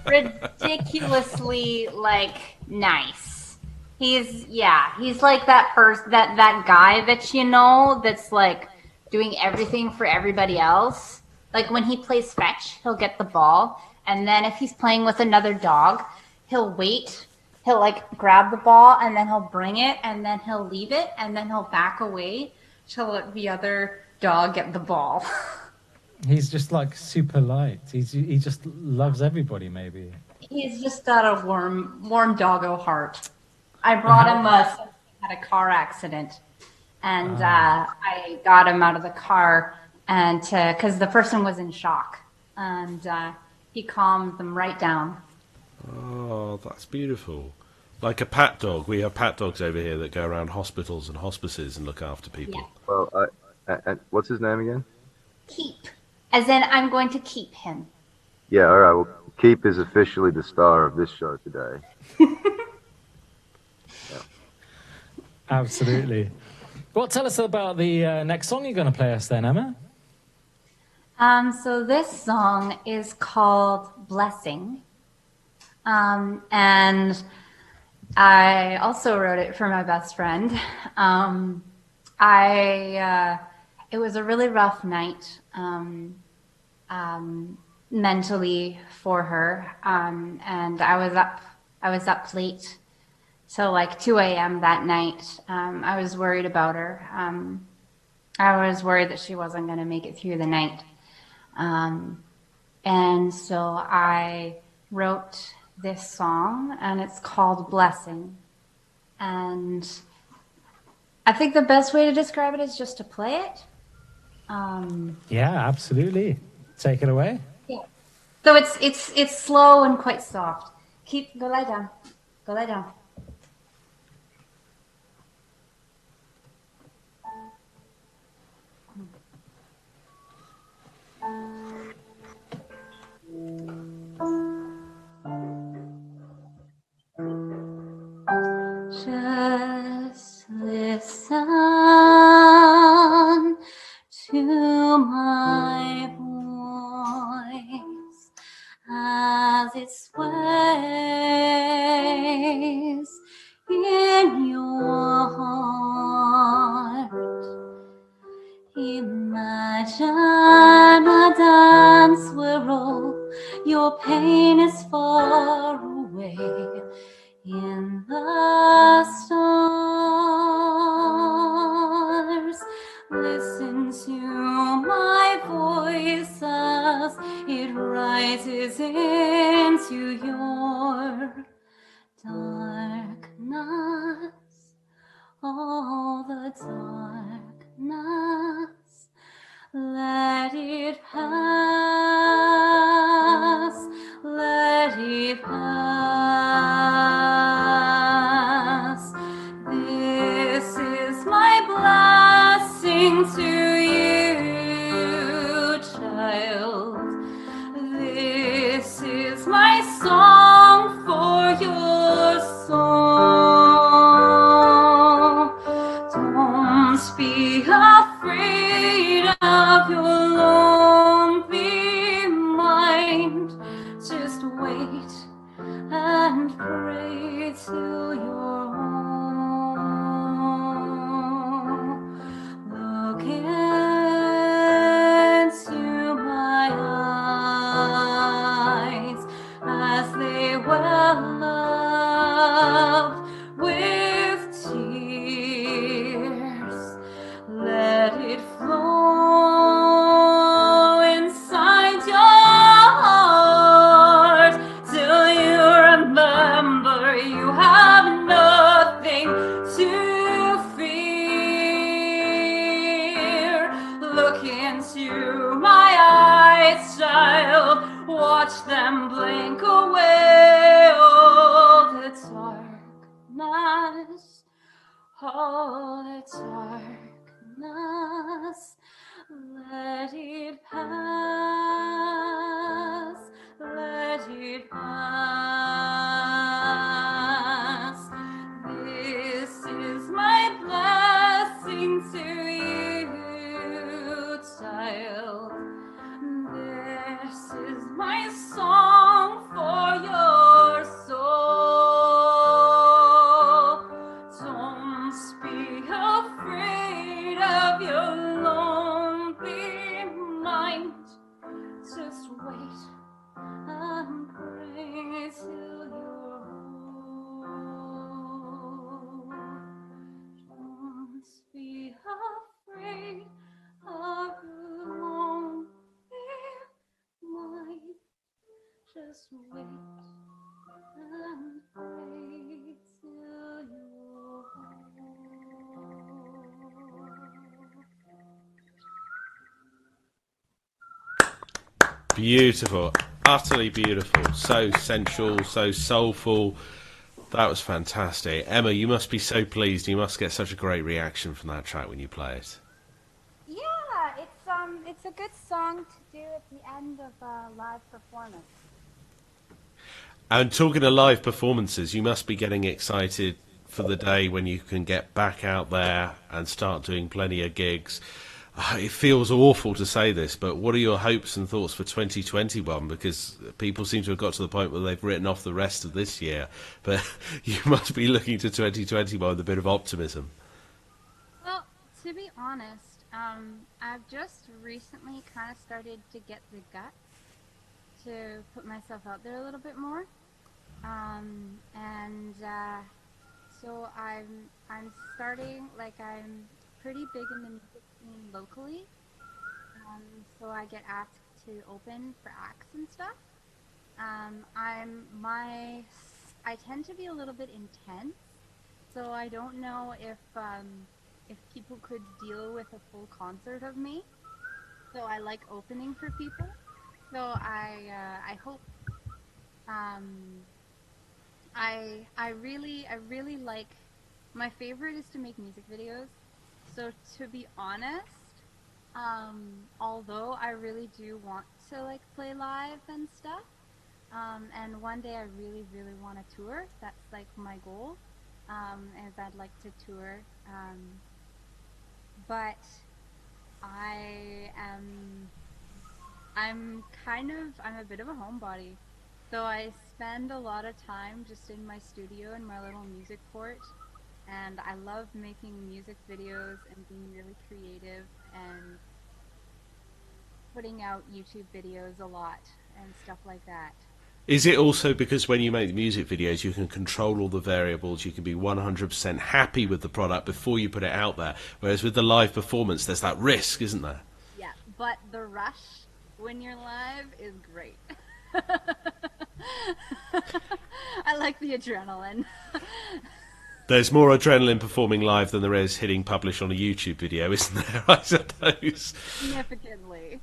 Ridiculously nice. He's like that person, that guy that you know that's like doing everything for everybody else. Like when he plays fetch, he'll get the ball, and then if he's playing with another dog, he'll wait. He'll grab the ball, and then he'll bring it, and then he'll leave it, and then he'll back away to let the other dog get the ball. He's just super light. He just loves everybody. Maybe He's just got a warm doggo heart. I brought him had a car accident, and I got him out of the car, and because the person was in shock, and he calmed them right down. Oh, that's beautiful. Like a pat dog. We have pat dogs over here that go around hospitals and hospices and look after people. Yeah. Well, what's his name again? Keep, as in I'm going to keep him. Yeah, all right. Well, Keep is officially the star of this show today. absolutely. Well, tell us about the next song you're going to play us then, Emma. So this song is called Blessing. And I also wrote it for my best friend. It was a really rough night mentally for her, and I was up late till 2 a.m. that night. I was worried about her. I was worried that she wasn't going to make it through the night, and so I wrote this song, and it's called Blessing. And I think the best way to describe it is just to play it. Yeah, absolutely. Take it away. Yeah. So it's slow and quite soft. Go lie down. Go lie down. Just listen to my voice as it sways in your heart. Imagine a dance where all your pain is far away. In the stars, listen to my voice as it rises into your darkness, all the darkness. Let it pass, let it pass. This is my blessing to you, child. This is your own. Look into my eyes as they well up with tears. Let it flow inside your heart till you remember you have nothing to fear. Look into my eyes, child, watch them blink away all the darkness, all the darkness. Let it pass, let it pass. This is my blessing to you, child. This is my song for your soul. Don't be afraid of your lonely mind. Just wait and pray till you're whole. Don't be afraid of your lonely mind. Just wait and pray till you're Beautiful, utterly beautiful, so sensual, so soulful. That was fantastic. Emma, you must be so pleased. You must get such a great reaction from that track when you play it. Yeah, it's a good song to do at the end of a live performance. And talking of live performances, you must be getting excited for the day when you can get back out there and start doing plenty of gigs. It feels awful to say this, but what are your hopes and thoughts for 2021? Because people seem to have got to the point where they've written off the rest of this year, but you must be looking to 2021 with a bit of optimism. Well, to be honest, I've just recently kind of started to get the guts to put myself out there a little bit more, so I'm starting, like, I'm pretty big in the music scene locally, so I get asked to open for acts and stuff. I tend to be a little bit intense, so I don't know if people could deal with a full concert of me. So I like opening for people. So I hope. I really like. My favorite is to make music videos. So to be honest, although I really do want to like play live and stuff, and one day I really want to tour. That's like my goal, is I'd like to tour. But I'm a bit of a homebody. So I spend a lot of time just in my studio in my little music fort, and I love making music videos and being really creative and putting out YouTube videos a lot and stuff like that. Is it also because when you make music videos you can control all the variables, you can be 100% happy with the product before you put it out there, whereas with the live performance there's that risk, isn't there? Yeah, but the rush when you're live is great. I like the adrenaline. There's more adrenaline performing live than there is hitting publish on a YouTube video, isn't there, I suppose? Significantly.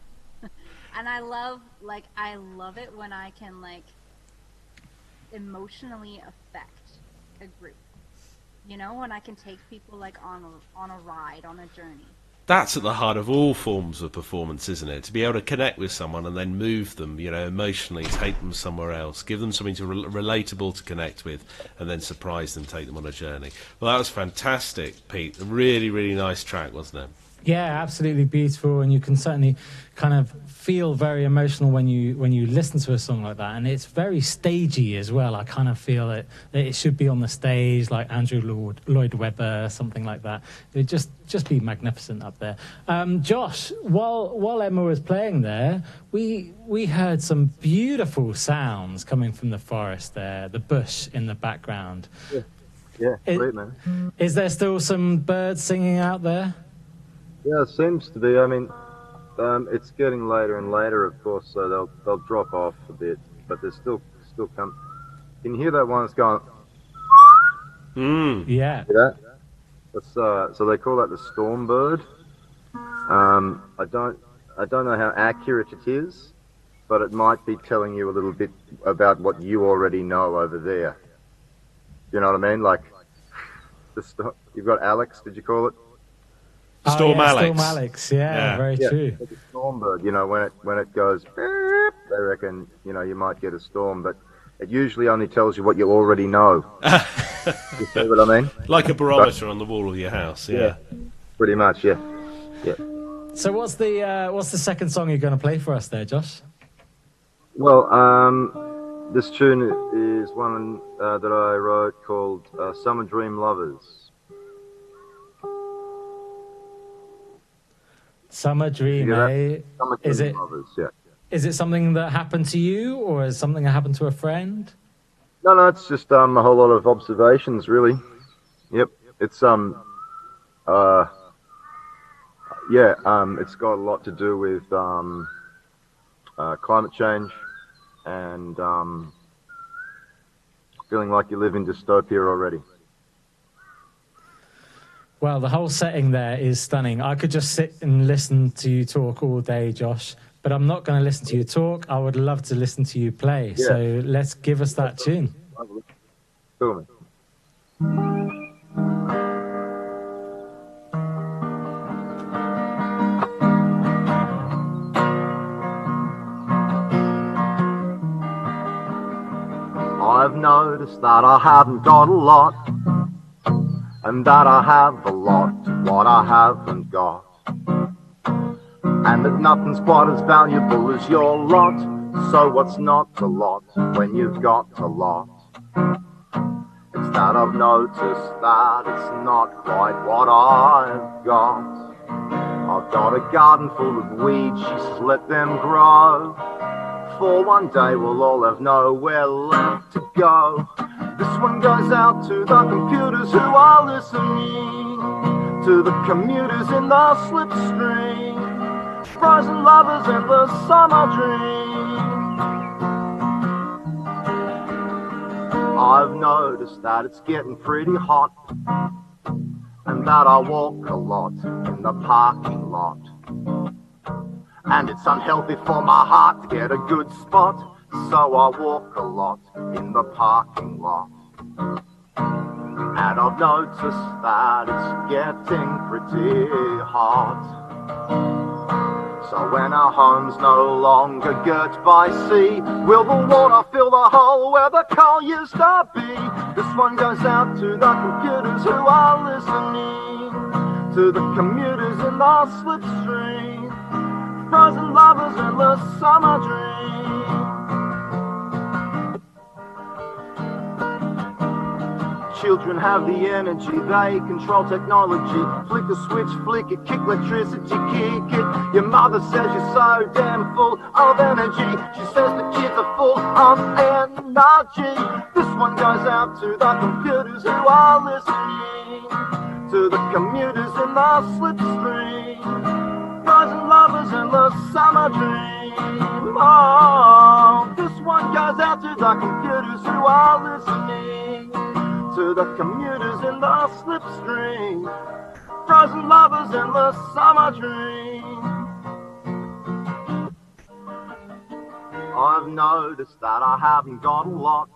And I love it when I can, like, emotionally affect a group. You know, when I can take people, like, on a ride, on a journey. That's at the heart of all forms of performance, isn't it? To be able to connect with someone and then move them, you know, emotionally, take them somewhere else, give them something relatable to connect with, and then surprise them, take them on a journey. Well, that was fantastic, Pete. A really, really nice track, wasn't it? Yeah, absolutely beautiful, and you can certainly kind of feel very emotional when you listen to a song like that, and it's very stagey as well. I kind of feel that it should be on the stage, like Andrew Lloyd Webber, something like that. It'd just be magnificent up there. Josh, while Emma was playing there, we heard some beautiful sounds coming from the forest there, the bush in the background. Yeah, great, man. Is there still some birds singing out there? Yeah, it seems to be. I mean, it's getting later and later, of course, so they'll drop off a bit, but there's still come. Can you hear that one that's going? Yeah. Hear that? That's so they call that the storm bird. I don't know how accurate it is, but it might be telling you a little bit about what you already know over there. You know what I mean? Like, you've got Alex. Did you call it? Storm Alex. Storm Alex, very true. Like a storm bird, you know, when it goes, they reckon, you know, you might get a storm, but it usually only tells you what you already know. You see what I mean? Like a barometer on the wall of your house, yeah. Pretty much, yeah. So what's the second song you're going to play for us there, Josh? Well, this tune is one that I wrote called Summer Dream Lovers. Summer Dream, eh? Summer Dream Lovers, yeah. Is it something that happened to you, or is it something that happened to a friend? No, it's just a whole lot of observations, really. Yep, it's it's got a lot to do with climate change and feeling like you live in dystopia already. Well, the whole setting there is stunning. I could just sit and listen to you talk all day, Josh, but I'm not going to listen to you talk. I would love to listen to you play. Yeah. So let's give us that tune. Cool. I've noticed that I haven't got a lot, and that I have a lot what I haven't got, and that nothing's quite as valuable as your lot. So what's not a lot when you've got a lot? It's that I've noticed that it's not quite what I've got. I've got a garden full of weeds, she says let them grow, for one day we'll all have nowhere left to go. This one goes out to the computers who are listening, to the commuters in the slipstream, frozen lovers in the summer dream. I've noticed that it's getting pretty hot, and that I walk a lot in the parking lot, and it's unhealthy for my heart to get a good spot, so I walk a lot in the parking lot. And I've noticed that it's getting pretty hot, so when our home's no longer girt by sea, will the water fill the hole where the coal used to be? This one goes out to the computers who are listening, to the commuters in the slipstream, frozen lovers in the summer dream. Children have the energy, they control technology. Flick a switch, flick it, kick electricity, kick it. Your mother says you're so damn full of energy. She says the kids are full of energy. This one goes out to the computers who are listening, to the commuters in the slipstream, frozen lovers in the summer dream. Oh, this one goes out to the computers who are listening, to the commuters in the slipstream, frozen lovers in the summer dream. I've noticed that I haven't got a lot,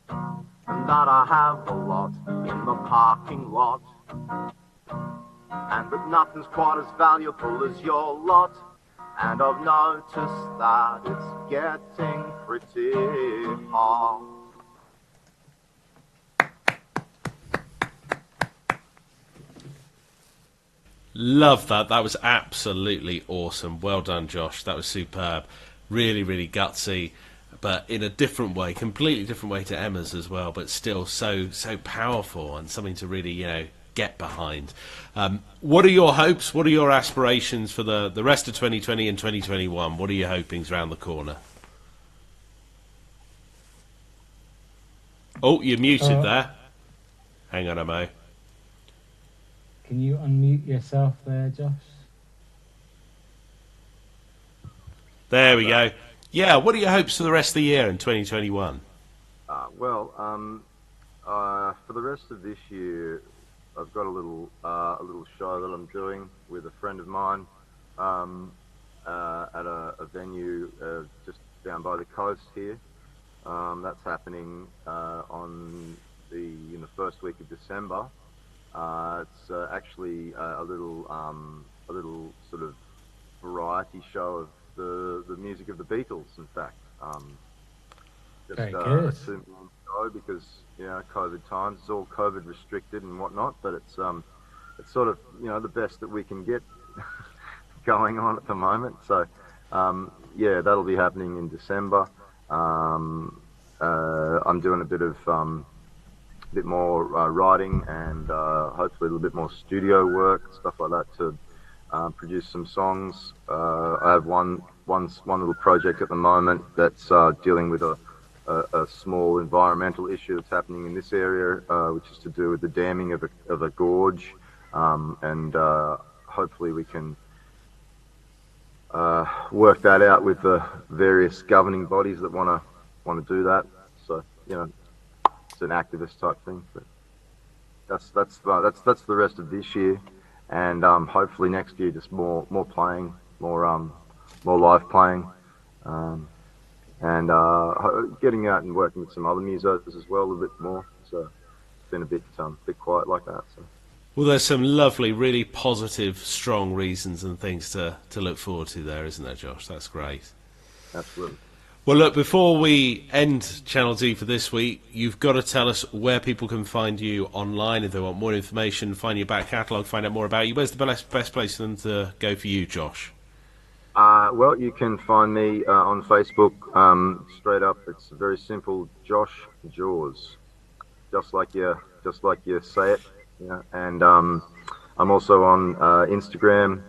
and that I have a lot in the parking lot, and that nothing's quite as valuable as your lot. And I've noticed that it's getting pretty hot. Love that. That was absolutely awesome. Well done, Josh. That was superb. Really, really gutsy, but in a different way, completely different way to Emma's as well, but still so powerful and something to really, get behind. What are your hopes? What are your aspirations for the rest of 2020 and 2021? What are your hopings around the corner? Oh, you're muted there. Hang on, Mo. Can you unmute yourself there, Josh? There we go. Yeah, what are your hopes for the rest of the year in 2021? For the rest of this year, I've got a little show that I'm doing with a friend of mine at a venue just down by the coast here. That's happening in the first week of December. It's actually a little sort of variety show of the music of the Beatles. In fact, just Very a good. 2-minute show because COVID times, it's all COVID restricted and whatnot. But it's sort of the best that we can get going on at the moment. So that'll be happening in December. I'm doing a bit more writing and hopefully a little bit more studio work, stuff like that, to produce some songs. I have one little project at the moment that's dealing with a small environmental issue that's happening in this area, which is to do with the damming of a gorge, and hopefully we can work that out with the various governing bodies that want to do that. So it's an activist type thing, but that's the rest of this year, and hopefully next year just more playing, more live playing, and getting out and working with some other musos as well a little bit more. So it's been a bit quiet like that. So. Well, there's some lovely, really positive, strong reasons and things to look forward to there, isn't there, Josh? That's great. Absolutely. Well, look, before we end Channel Z for this week, you've got to tell us where people can find you online if they want more information, find your back catalogue, find out more about you. Where's the best place for them to go for you, Josh? Well, you can find me on Facebook. Straight up, it's very simple. Josh Jaws, just like you say it. And I'm also on Instagram.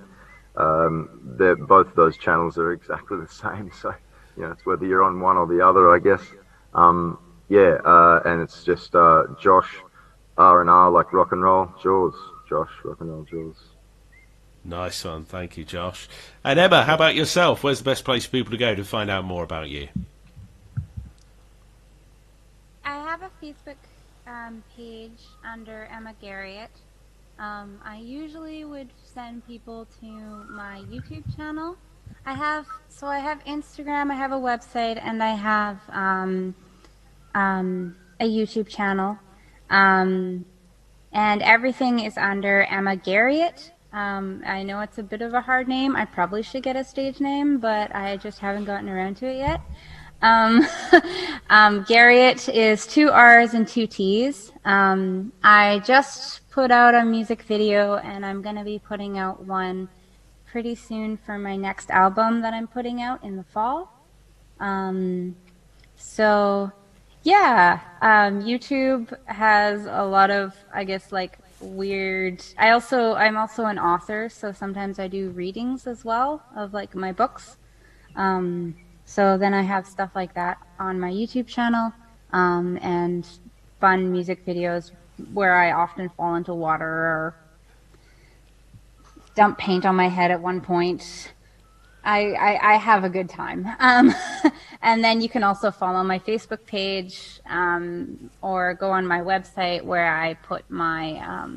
Both of those channels are exactly the same. So it's whether you're on one or the other, I guess. And it's just Josh R&R, like rock and roll Jaws. Josh rock and roll Jaws. Nice one, thank you, Josh. And Emma, how about yourself? Where's the best place for people to go to find out more about you? I have a Facebook page under Emma Garriott. I usually would send people to my YouTube channel. I have Instagram, I have a website, and I have a YouTube channel. And everything is under Emma Garriott. I know it's a bit of a hard name. I probably should get a stage name, but I just haven't gotten around to it yet. Garriott is 2 R's and 2 T's. I just put out a music video, and I'm going to be putting out one pretty soon for my next album that I'm putting out in the fall. YouTube has a lot of, I guess, like weird. I'm also an author, so sometimes I do readings as well of like my books. So then I have stuff like that on my YouTube channel, and fun music videos where I often fall into water or dump paint on my head at one point. I have a good time. And then you can also follow my Facebook page, or go on my website where I put my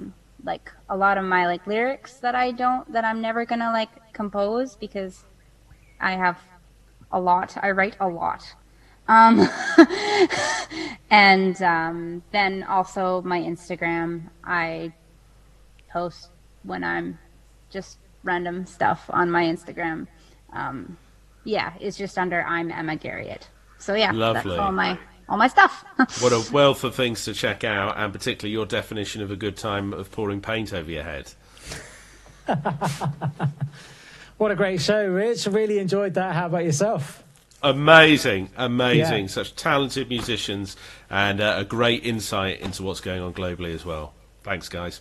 like a lot of my like lyrics that I'm never gonna like compose because I have a lot. I write a lot. And then also my Instagram, I post when I'm just random stuff on my Instagram. It's just under I'm Emma Garriott. So Lovely. That's all my stuff. What a wealth of things to check out, and particularly your definition of a good time of pouring paint over your head. What a great show, Rich. Really enjoyed that. How about yourself? Amazing, amazing. Yeah. Such talented musicians and a great insight into what's going on globally as well. Thanks, guys.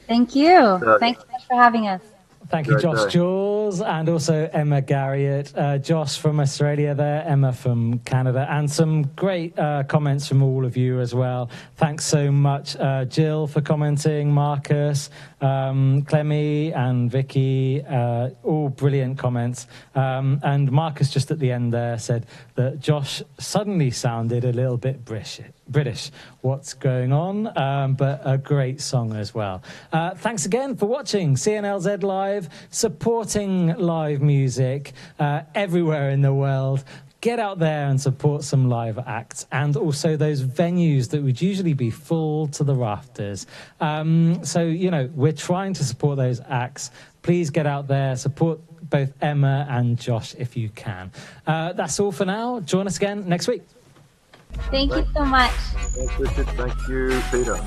Thank you. Thanks so much for having us. Thank you, Great Josh day. Jules, and also Emma Garriott. Josh from Australia there, Emma from Canada, and some great comments from all of you as well. Thanks so much, Jill, for commenting, Marcus, Clemmy, and Vicky, all brilliant comments. And Marcus just at the end there said that Josh suddenly sounded a little bit British. What's going on? But a great song as well. Thanks again for watching CNLZ Live, supporting live music everywhere in the world. Get out there and support some live acts, and also those venues that would usually be full to the rafters. So, you know, we're trying to support those acts. Please get out there, support both Emma and Josh if you can. That's all for now. Join us again next week. Thank you so much. Thanks, Richard. Thank you, Peter.